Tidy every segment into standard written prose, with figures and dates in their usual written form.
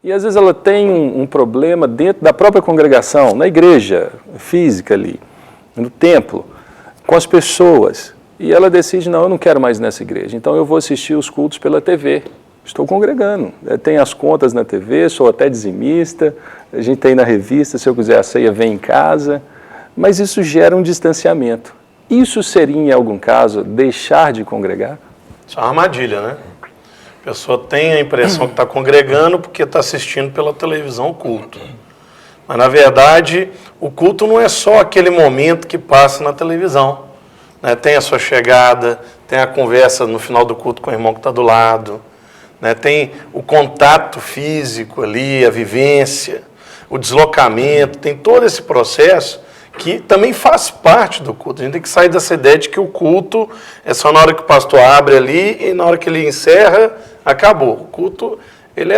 E às vezes ela tem um problema dentro da própria congregação, na igreja física ali, no templo, com as pessoas. E ela decide, não, eu não quero mais nessa igreja, então eu vou assistir os cultos pela TV. Estou congregando, tem as contas na TV, sou até dizimista, a gente tem na revista, se eu quiser a ceia, vem em casa, mas isso gera um distanciamento. Isso seria, em algum caso, deixar de congregar? Isso é uma armadilha, né? A pessoa tem a impressão que está congregando porque está assistindo pela televisão o culto. Mas, na verdade, o culto não é só aquele momento que passa na televisão, né? Tem a sua chegada, tem a conversa no final do culto com o irmão que está do lado, né? Tem o contato físico ali, a vivência, o deslocamento, tem todo esse processo que também faz parte do culto. A gente tem que sair dessa ideia de que o culto é só na hora que o pastor abre ali e na hora que ele encerra, acabou. O culto, ele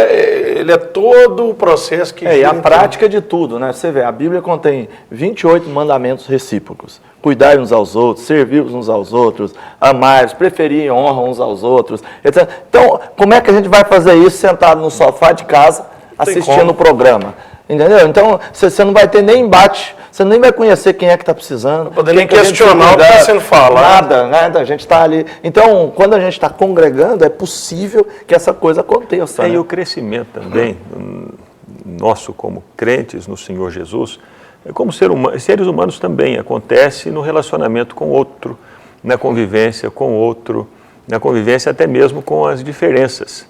é todo o processo que... E a prática de tudo, né? Você vê, a Bíblia contém 28 mandamentos recíprocos. Cuidar uns aos outros, servir uns aos outros, amar, preferir e honra uns aos outros, etc. Então, como é que a gente vai fazer isso sentado no sofá de casa, assistindo o programa? Entendeu? Então, você não vai ter nem embate, você nem vai conhecer quem é que está precisando. Poder nem questionar o que está sendo falado. Nada, a gente está ali. Então, quando a gente está congregando, é possível que essa coisa aconteça. E o crescimento também, nosso como crentes no Senhor Jesus, como seres humanos também, acontece no relacionamento com o outro, na convivência com o outro, na convivência até mesmo com as diferenças.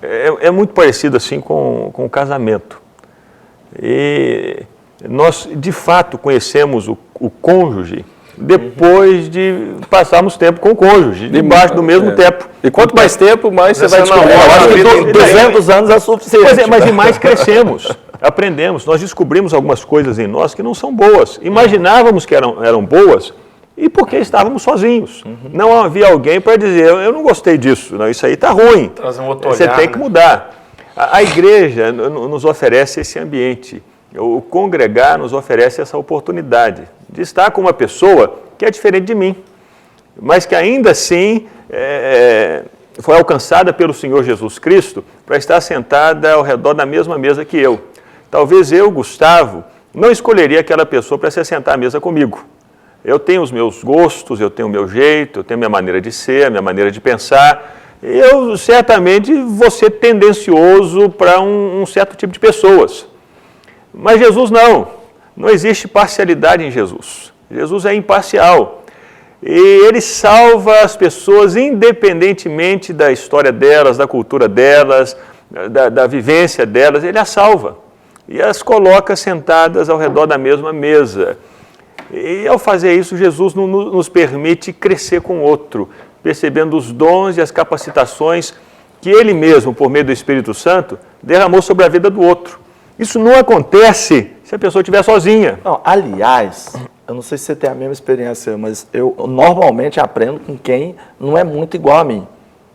É muito parecido assim com o casamento. E nós, de fato, conhecemos o cônjuge depois de passarmos tempo com o cônjuge, debaixo do mesmo teto. E quanto mais tempo, mais você vai descobrir. Eu acho que 200 anos é suficiente. Mas mais crescemos, aprendemos. Nós descobrimos algumas coisas em nós que não são boas. Imaginávamos que eram boas, e porque estávamos sozinhos. Não havia alguém para dizer, eu não gostei disso, não, isso aí está ruim. Trazer um outro Você olhar, tem que mudar. A igreja nos oferece esse ambiente. O congregar nos oferece essa oportunidade de estar com uma pessoa que é diferente de mim, mas que ainda assim foi alcançada pelo Senhor Jesus Cristo para estar sentada ao redor da mesma mesa que eu. Talvez eu, Gustavo, não escolheria aquela pessoa para se sentar à mesa comigo. Eu tenho os meus gostos, eu tenho o meu jeito, eu tenho a minha maneira de ser, a minha maneira de pensar. Eu certamente vou ser tendencioso para um certo tipo de pessoas. Mas Jesus não existe parcialidade em Jesus. Jesus é imparcial. E ele salva as pessoas independentemente da história delas, da cultura delas, da vivência delas, ele as salva. E as coloca sentadas ao redor da mesma mesa. E ao fazer isso, Jesus nos permite crescer com o outro, percebendo os dons e as capacitações que ele mesmo, por meio do Espírito Santo, derramou sobre a vida do outro. Isso não acontece se a pessoa estiver sozinha. Não, aliás, eu não sei se você tem a mesma experiência, mas eu normalmente aprendo com quem não é muito igual a mim.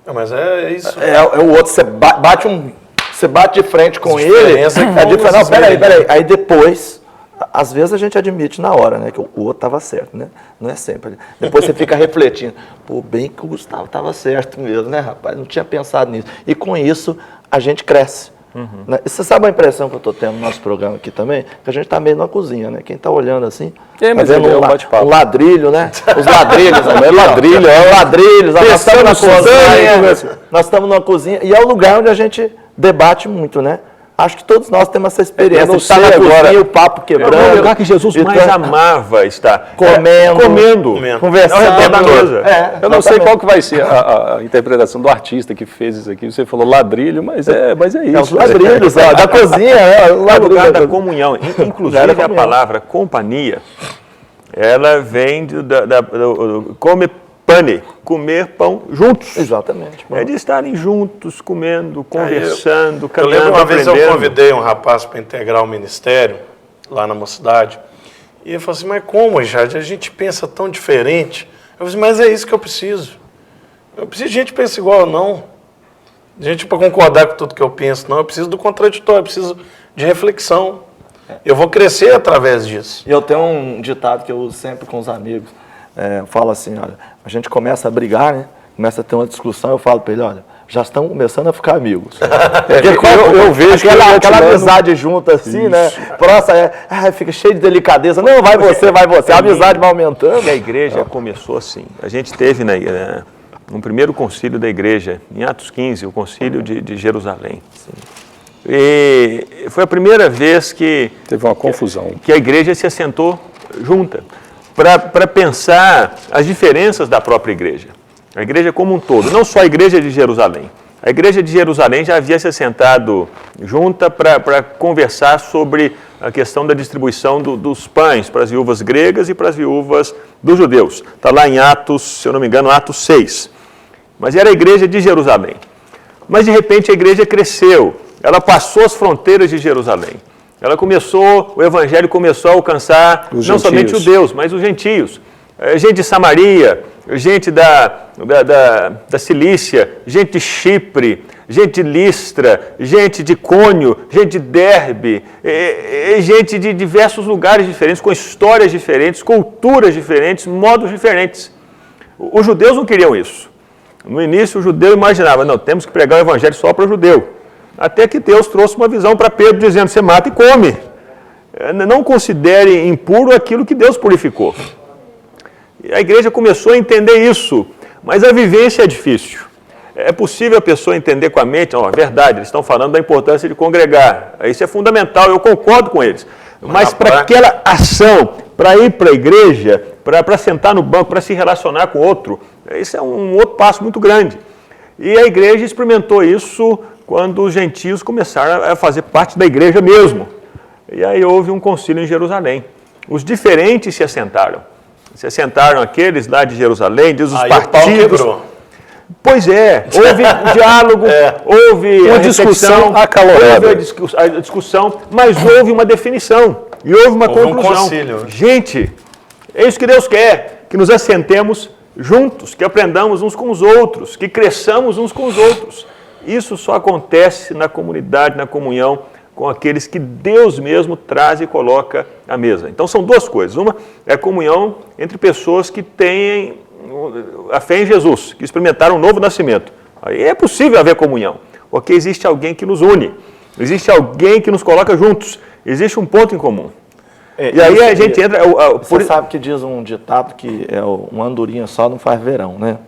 Não, mas é isso. O outro, você bate de frente com ele. Não, peraí. Aí depois, às vezes a gente admite na hora, né, que o outro estava certo, né? Não é sempre. Depois você fica refletindo. Pô, bem que o Gustavo estava certo mesmo, né, rapaz? Não tinha pensado nisso. E com isso, a gente cresce. Né? E você sabe a impressão que eu estou tendo no nosso programa aqui também? Que a gente está meio na cozinha, né? Quem está olhando assim, mas vendo um ladrilho, né? Os ladrilhos, ladrilhos. Nós estamos numa cozinha e é o lugar onde a gente debate muito, né? Acho que todos nós temos essa experiência. Eu não sei agora, o papo quebrando. É o lugar que Jesus mais amava estar. Comendo, conversando. Ao redor da mesa. Eu não sei exatamente. qual que vai ser a interpretação do artista que fez isso aqui. Você falou ladrilho, mas é isso. Os ladrilhos, da cozinha. É o lugar da comunhão. Inclusive a palavra companhia, ela vem do come pane, comer pão juntos. Exatamente. É de estarem juntos, comendo, conversando, caminhando, Eu lembro uma vez aprendendo. eu convidei um rapaz para integrar o ministério, lá na mocidade, e ele falou assim, mas como, Jade, a gente pensa tão diferente? Eu falei assim, mas é isso que eu preciso. Eu preciso de gente que pense igual, não. Gente para concordar com tudo que eu penso, não. Eu preciso do contraditório, eu preciso de reflexão. Eu vou crescer através disso. E eu tenho um ditado que eu uso sempre com os amigos. Eu falo assim, olha, a gente começa a brigar, né? Começa a ter uma discussão, eu falo para ele, olha, já estão começando a ficar amigos. Eu vejo aquela amizade junta assim, né? Próxima, fica cheio de delicadeza. Não, vai você. A amizade vai aumentando. E a igreja começou assim. A gente teve no primeiro concílio da igreja, em Atos 15, o concílio de Jerusalém. E foi a primeira vez que teve uma confusão, que a igreja se assentou junta para pensar as diferenças da própria igreja. A igreja como um todo, não só a igreja de Jerusalém. A igreja de Jerusalém já havia se assentado junta para conversar sobre a questão da distribuição dos pães para as viúvas gregas e para as viúvas dos judeus. Está lá em Atos, se eu não me engano, Atos 6. Mas era a igreja de Jerusalém. Mas de repente a igreja cresceu, ela passou as fronteiras de Jerusalém. O evangelho começou a alcançar não somente os judeus, mas os gentios. Gente de Samaria, gente da Cilícia, gente de Chipre, gente de Listra, gente de Cônio, gente de Derbe, gente de diversos lugares diferentes, com histórias diferentes, culturas diferentes, modos diferentes. Os judeus não queriam isso. No início o judeu imaginava, não, temos que pregar o evangelho só para o judeu. Até que Deus trouxe uma visão para Pedro dizendo, você mata e come. Não considere impuro aquilo que Deus purificou. A igreja começou a entender isso, mas a vivência é difícil. É possível a pessoa entender com a mente, é verdade, eles estão falando da importância de congregar, isso é fundamental, eu concordo com eles. Mas para aquela ação, para ir para a igreja, para sentar no banco, para se relacionar com outro, isso é um outro passo muito grande. E a igreja experimentou isso quando os gentios começaram a fazer parte da igreja mesmo. E aí houve um concílio em Jerusalém. Os diferentes se assentaram. Se assentaram aqueles lá de Jerusalém, diz os partidos. Pois é, houve diálogo, houve uma discussão acalorada. Houve a discussão, mas houve uma definição e houve uma conclusão. Gente, é isso que Deus quer, que nos assentemos juntos, que aprendamos uns com os outros, que cresçamos uns com os outros. Isso só acontece na comunidade, na comunhão, com aqueles que Deus mesmo traz e coloca à mesa. Então são duas coisas. Uma é a comunhão entre pessoas que têm a fé em Jesus, que experimentaram um novo nascimento. Aí é possível haver comunhão, porque existe alguém que nos une, existe alguém que nos coloca juntos, existe um ponto em comum. E aí a gente entra... Você sabe que diz um ditado que uma andorinha só não faz verão, né?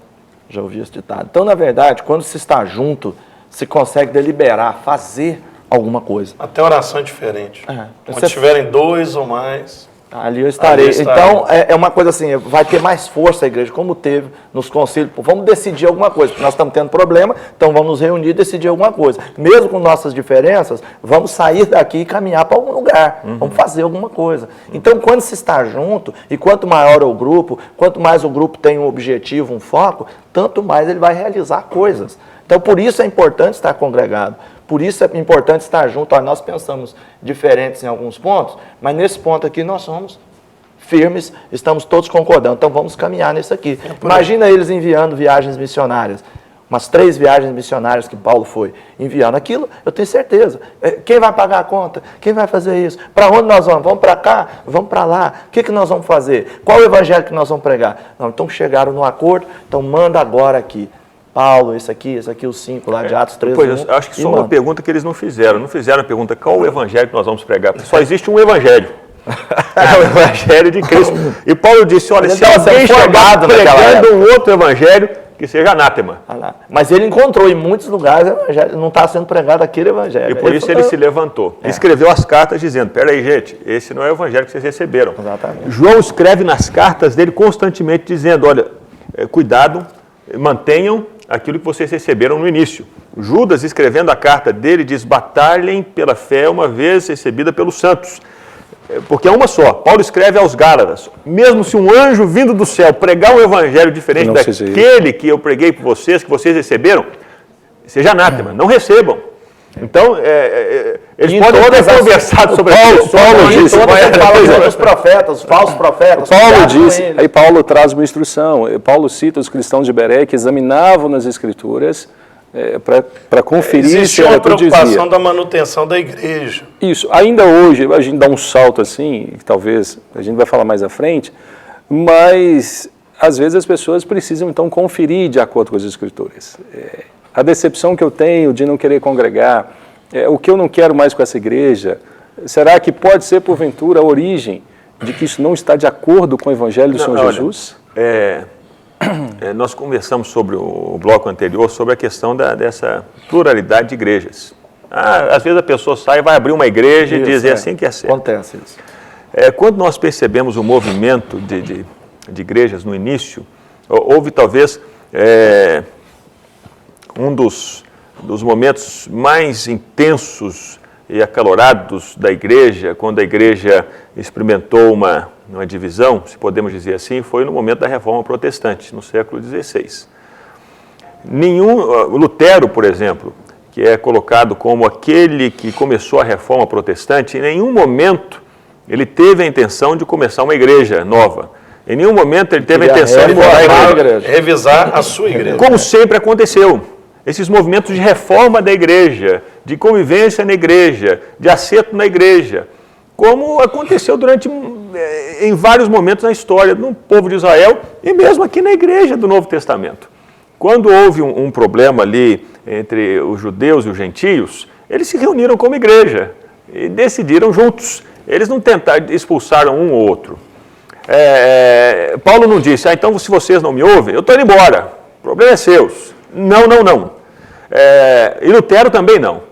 Já ouvi esse ditado. Então, na verdade, quando se está junto, se consegue deliberar, fazer alguma coisa. Até oração é diferente. Quando tiverem dois ou mais... Ali eu estarei. Então, é uma coisa assim, vai ter mais força a igreja, como teve nos concílios. Vamos decidir alguma coisa, porque nós estamos tendo problema, então vamos nos reunir e decidir alguma coisa. Mesmo com nossas diferenças, vamos sair daqui e caminhar para algum lugar. Vamos fazer alguma coisa. Então, quando se está junto, e quanto maior é o grupo, quanto mais o grupo tem um objetivo, um foco, tanto mais ele vai realizar coisas. Então, por isso é importante estar congregado. Por isso é importante estar junto. Nós pensamos diferentes em alguns pontos, mas nesse ponto aqui nós somos firmes, estamos todos concordando. Então vamos caminhar nisso aqui. Imagina eles enviando viagens missionárias. Umas 3 viagens missionárias que Paulo foi enviando. Aquilo, eu tenho certeza. Quem vai pagar a conta? Quem vai fazer isso? Para onde nós vamos? Vamos para cá? Vamos para lá? O que nós vamos fazer? Qual o evangelho que nós vamos pregar? Não, então chegaram no acordo, então manda agora aqui. Paulo, esse aqui, os 5 lá de Atos 13. Pois, eu acho que só uma pergunta que eles não fizeram. Não fizeram a pergunta, qual o evangelho que nós vamos pregar? Porque só existe um evangelho. É o evangelho de Cristo. E Paulo disse, olha, se alguém chegar pregando um outro evangelho, que seja anátema. Mas ele encontrou em muitos lugares o evangelho, não está sendo pregado aquele evangelho. E por isso ele se levantou. Escreveu as cartas dizendo, peraí, gente, esse não é o evangelho que vocês receberam. Exatamente. João escreve nas cartas dele constantemente dizendo, olha, cuidado, mantenham aquilo que vocês receberam no início. Judas, escrevendo a carta dele, diz, batalhem pela fé uma vez recebida pelos santos. Porque é uma só. Paulo escreve aos Gálatas, mesmo se um anjo vindo do céu pregar um evangelho diferente daquele que eu preguei por vocês, que vocês receberam, seja anátema, não recebam. Então, eles podem ter conversado sobre isso. Paulo disse, os profetas, os falsos profetas. Paulo disse, aí Paulo traz uma instrução. Paulo cita os cristãos de Beré que examinavam nas Escrituras para conferir existe uma preocupação da manutenção da igreja. Isso. Ainda hoje, a gente dá um salto assim, que talvez a gente vai falar mais à frente, mas às vezes as pessoas precisam então conferir de acordo com as Escrituras. a decepção que eu tenho de não querer congregar, o que eu não quero mais com essa igreja, será que pode ser, porventura, a origem de que isso não está de acordo com o Evangelho do Senhor Jesus? Nós conversamos sobre o bloco anterior, sobre a questão dessa pluralidade de igrejas. Às vezes a pessoa sai e vai abrir uma igreja e diz, assim que é certo. Acontece isso. Quando nós percebemos o movimento de igrejas no início, houve talvez um dos momentos mais intensos e acalorados da igreja, quando a igreja experimentou uma divisão, se podemos dizer assim, foi no momento da Reforma Protestante, no século XVI. Lutero, por exemplo, que é colocado como aquele que começou a Reforma Protestante, em nenhum momento ele teve a intenção de começar uma igreja nova. Em nenhum momento ele teve a intenção de mudar a igreja. Revisar a sua igreja. Como sempre aconteceu. Esses movimentos de reforma da igreja, de convivência na igreja, de acerto na igreja, como aconteceu em vários momentos na história do povo de Israel e mesmo aqui na igreja do Novo Testamento. Quando houve um problema ali entre os judeus e os gentios, eles se reuniram como igreja e decidiram juntos. Eles não tentaram, expulsaram um ou outro. Paulo não disse, então se vocês não me ouvem, eu estou indo embora, o problema é seu. Não. E Lutero também não.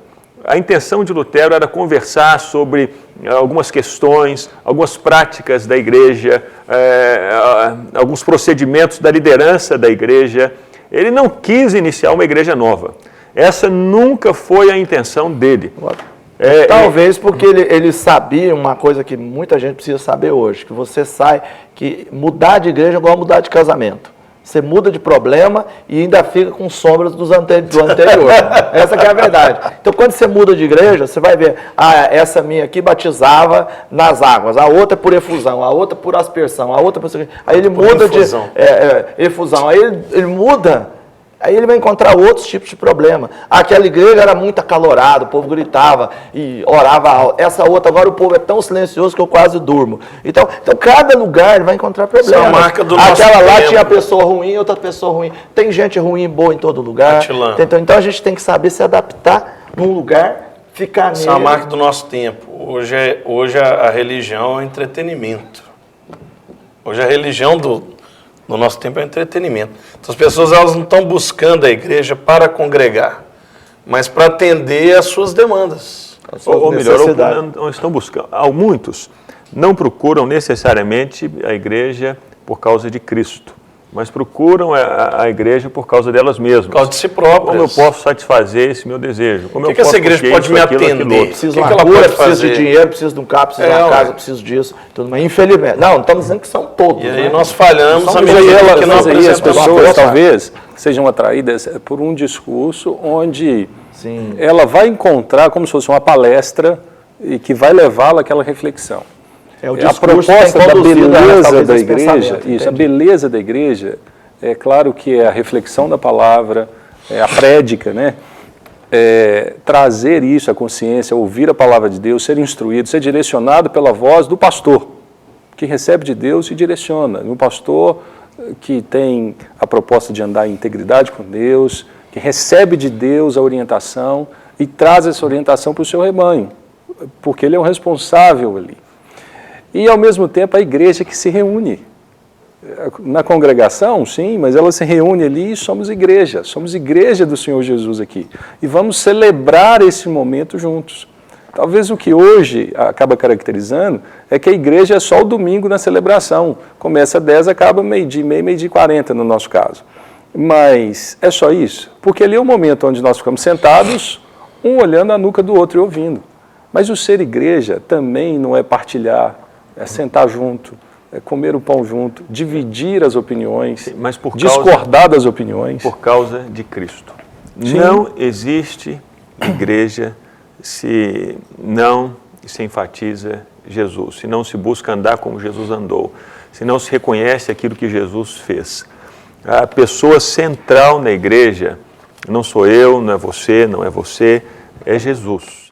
A intenção de Lutero era conversar sobre algumas questões, algumas práticas da igreja, alguns procedimentos da liderança da igreja. Ele não quis iniciar uma igreja nova. Essa nunca foi a intenção dele. Talvez porque ele sabia uma coisa que muita gente precisa saber hoje, que você que mudar de igreja é igual mudar de casamento. Você muda de problema e ainda fica com sombras do anterior. Essa que é a verdade. Então, quando você muda de igreja, você vai ver, essa minha aqui batizava nas águas, a outra por efusão, a outra por aspersão, a outra por... Aí ele muda infusão. Efusão. Aí ele muda, aí ele vai encontrar outros tipos de problema. Aquela igreja era muito acalorada, o povo gritava e orava alto. Essa outra, agora o povo é tão silencioso que eu quase durmo. Então cada lugar ele vai encontrar problema. Essa é a marca do nosso Aquela lá tempo. tinha pessoa ruim, outra pessoa ruim. Tem gente ruim e boa em todo lugar. Então a gente tem que saber se adaptar num lugar, ficar nele. Essa é a marca do nosso tempo. Hoje a religião é entretenimento. Hoje a religião do nosso tempo é entretenimento. Então as pessoas elas não estão buscando a igreja para congregar, mas para atender às suas demandas. Ou melhor, não estão buscando. Muitos não procuram necessariamente a igreja por causa de Cristo, mas procuram a igreja por causa delas mesmas. Por causa de si próprias. Como eu posso satisfazer esse meu desejo? Como o que essa igreja pode me atender? Preciso de uma cura, preciso de dinheiro, preciso de um carro, preciso de uma casa, preciso disso. Tudo, mas infelizmente, não estamos dizendo que são todos. E aí nós falhamos, as pessoas talvez sejam atraídas por um discurso onde ela vai encontrar como se fosse uma palestra e que vai levá-la àquela reflexão. A proposta da beleza da igreja, a beleza da igreja, é claro que é a reflexão da palavra, a prédica, né? Trazer isso à consciência, ouvir a palavra de Deus, ser instruído, ser direcionado pela voz do pastor, que recebe de Deus e direciona. Um pastor que tem a proposta de andar em integridade com Deus, que recebe de Deus a orientação e traz essa orientação para o seu rebanho, porque ele é o responsável ali. E, ao mesmo tempo, a igreja que se reúne. Na congregação, sim, mas ela se reúne ali e somos igreja do Senhor Jesus aqui. E vamos celebrar esse momento juntos. Talvez o que hoje acaba caracterizando é que a igreja é só o domingo na celebração. Começa às 10, acaba meio-dia e meia, meio-dia e 40 no nosso caso. Mas é só isso? Porque ali é o momento onde nós ficamos sentados, um olhando a nuca do outro e ouvindo. Mas o ser igreja também não é partilhar, é sentar junto, é comer o pão junto, dividir as opiniões, mas discordar das opiniões. Por causa de Cristo. Sim. Não existe igreja se não se enfatiza Jesus, se não se busca andar como Jesus andou, se não se reconhece aquilo que Jesus fez. A pessoa central na igreja não sou eu, não é você, é Jesus.